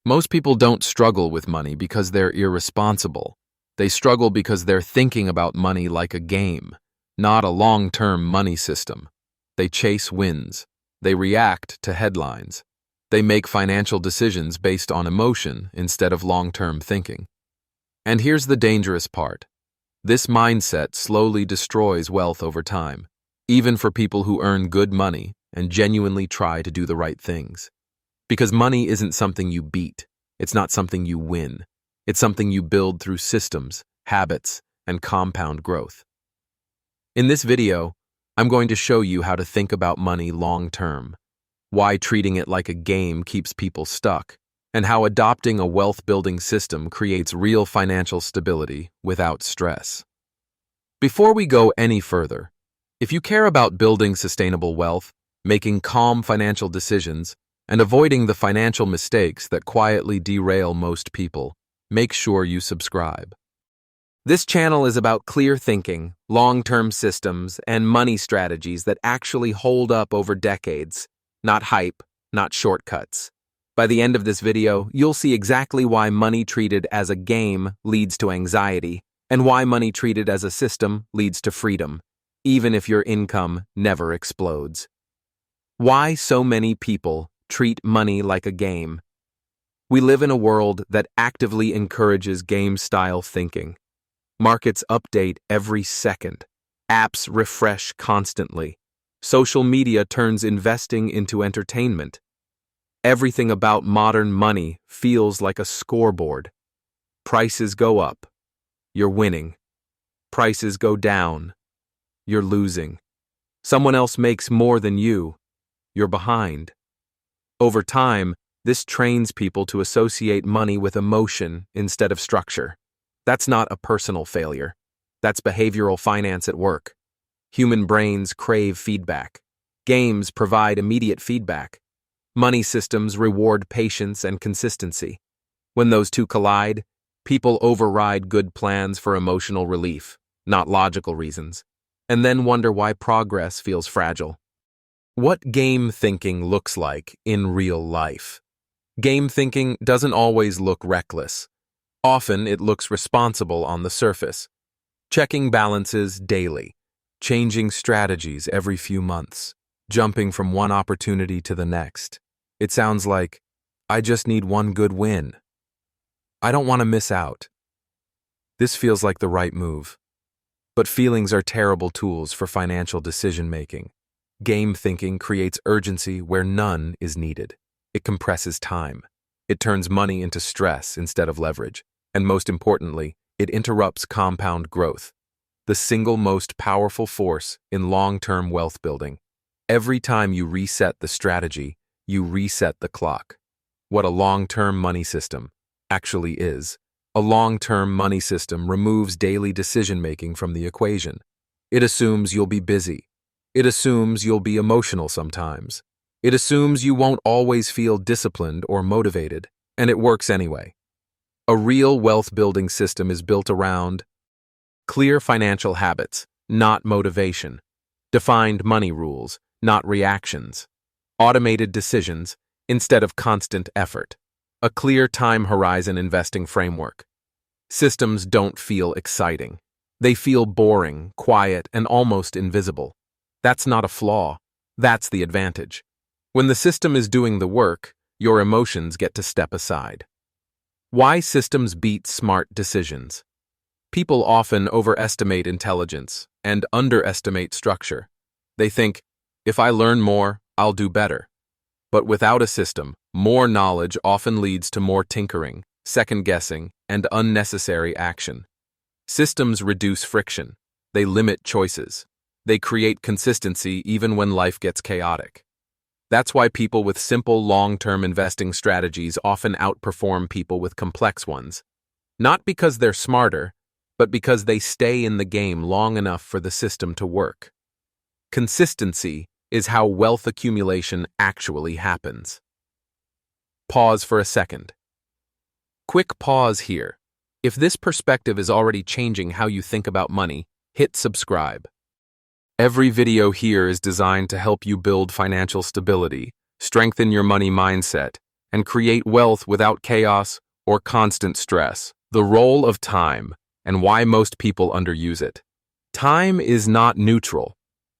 Most people don't struggle with money because they're irresponsible. They struggle because they're thinking about money like a game, not a long-term money system. They chase wins. They react to headlines. They make financial decisions based on emotion instead of long-term thinking. And here's the dangerous part. This mindset slowly destroys wealth over time, even for people who earn good money and genuinely try to do the right things. Because money isn't something you beat. It's not something you win. It's something you build through systems, habits, and compound growth. In this video, I'm going to show you how to think about money long-term, why treating it like a game keeps people stuck, and how adopting a wealth-building system creates real financial stability without stress. Before we go any further, if you care about building sustainable wealth, making calm financial decisions, and avoiding the financial mistakes that quietly derail most people, make sure you subscribe. This channel is about clear thinking, long-term systems, and money strategies that actually hold up over decades, not hype, not shortcuts. By the end of this video, you'll see exactly why money treated as a game leads to anxiety, and why money treated as a system leads to freedom, even if your income never explodes. Why so many people treat money like a game. We live in a world that actively encourages game-style thinking. Markets update every second. Apps refresh constantly. Social media turns investing into entertainment. Everything about modern money feels like a scoreboard. Prices go up. You're winning. Prices go down. You're losing. Someone else makes more than you. You're behind. Over time, this trains people to associate money with emotion instead of structure. That's not a personal failure. That's behavioral finance at work. Human brains crave feedback. Games provide immediate feedback. Money systems reward patience and consistency. When those two collide, people override good plans for emotional relief, not logical reasons, and then wonder why progress feels fragile. What game thinking looks like in real life. Game thinking doesn't always look reckless. Often it looks responsible on the surface. Checking balances daily, changing strategies every few months, jumping from one opportunity to the next. It sounds like, I just need one good win. I don't want to miss out. This feels like the right move. But feelings are terrible tools for financial decision-making. Game thinking creates urgency where none is needed. It compresses time. It turns money into stress instead of leverage. And most importantly, it interrupts compound growth, the single most powerful force in long-term wealth building. Every time you reset the strategy, you reset the clock. What a long-term money system actually is. A long-term money system removes daily decision-making from the equation. It assumes you'll be busy. It assumes you'll be emotional sometimes. It assumes you won't always feel disciplined or motivated, and it works anyway. A real wealth-building system is built around clear financial habits, not motivation. Defined money rules, not reactions. Automated decisions instead of constant effort. A clear time horizon investing framework. Systems don't feel exciting. They feel boring, quiet, and almost invisible. That's not a flaw. That's the advantage. When the system is doing the work, your emotions get to step aside. Why systems beat smart decisions. People often overestimate intelligence and underestimate structure. They think, if I learn more, I'll do better. But without a system, more knowledge often leads to more tinkering, second-guessing, and unnecessary action. Systems reduce friction. They limit choices. They create consistency even when life gets chaotic. That's why people with simple long-term investing strategies often outperform people with complex ones. Not because they're smarter, but because they stay in the game long enough for the system to work. Consistency is how wealth accumulation actually happens. Pause for a second. Quick pause here. If this perspective is already changing how you think about money, hit subscribe. Every video here is designed to help you build financial stability, strengthen your money mindset, and create wealth without chaos or constant stress. The role of time and why most people underuse it. Time is not neutral.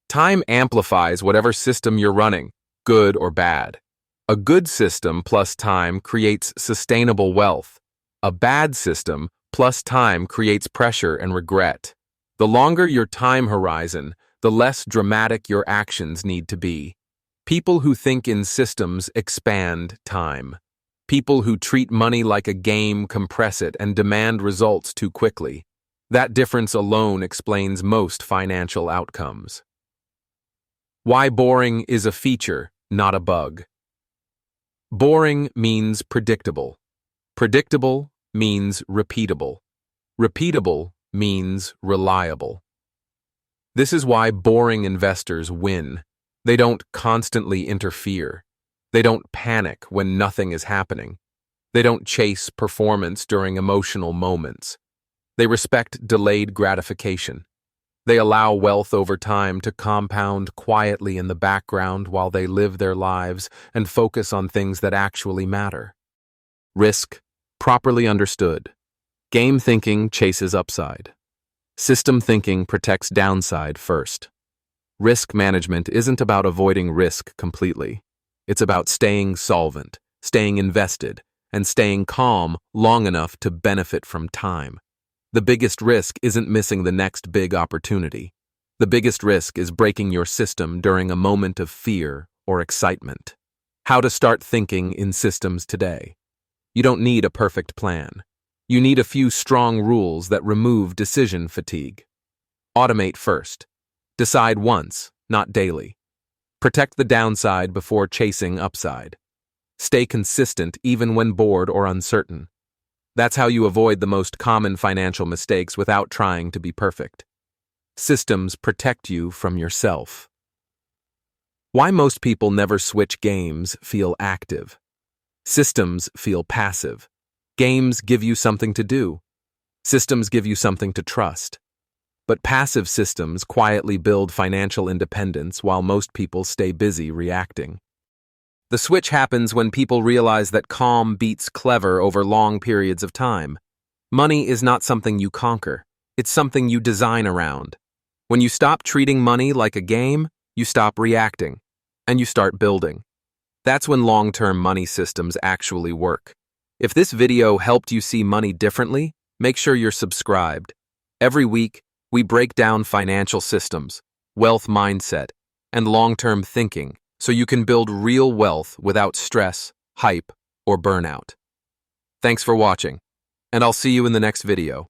Time amplifies whatever system you're running, good or bad. A good system plus time creates sustainable wealth. A bad system plus time creates pressure and regret. The longer your time horizon, the less dramatic your actions need to be. People who think in systems expand time. People who treat money like a game compress it and demand results too quickly. That difference alone explains most financial outcomes. Why boring is a feature, not a bug. Boring means predictable. Predictable means repeatable. Repeatable means reliable. This is why boring investors win. They don't constantly interfere. They don't panic when nothing is happening. They don't chase performance during emotional moments. They respect delayed gratification. They allow wealth over time to compound quietly in the background while they live their lives and focus on things that actually matter. Risk, properly understood. Game thinking chases upside. System thinking protects downside first. Risk management isn't about avoiding risk completely. It's about staying solvent, staying invested, and staying calm long enough to benefit from time. The biggest risk isn't missing the next big opportunity. The biggest risk is breaking your system during a moment of fear or excitement. How to start thinking in systems today. You don't need a perfect plan. You need a few strong rules that remove decision fatigue. Automate first. Decide once, not daily. Protect the downside before chasing upside. Stay consistent even when bored or uncertain. That's how you avoid the most common financial mistakes without trying to be perfect. Systems protect you from yourself. Why most people never switch games feel active. Systems feel passive. Games give you something to do. Systems give you something to trust. But passive systems quietly build financial independence while most people stay busy reacting. The switch happens when people realize that calm beats clever over long periods of time. Money is not something you conquer. It's something you design around. When you stop treating money like a game, you stop reacting, and you start building. That's when long-term money systems actually work. If this video helped you see money differently, make sure you're subscribed. Every week, we break down financial systems, wealth mindset, and long-term thinking so you can build real wealth without stress, hype, or burnout. Thanks for watching, and I'll see you in the next video.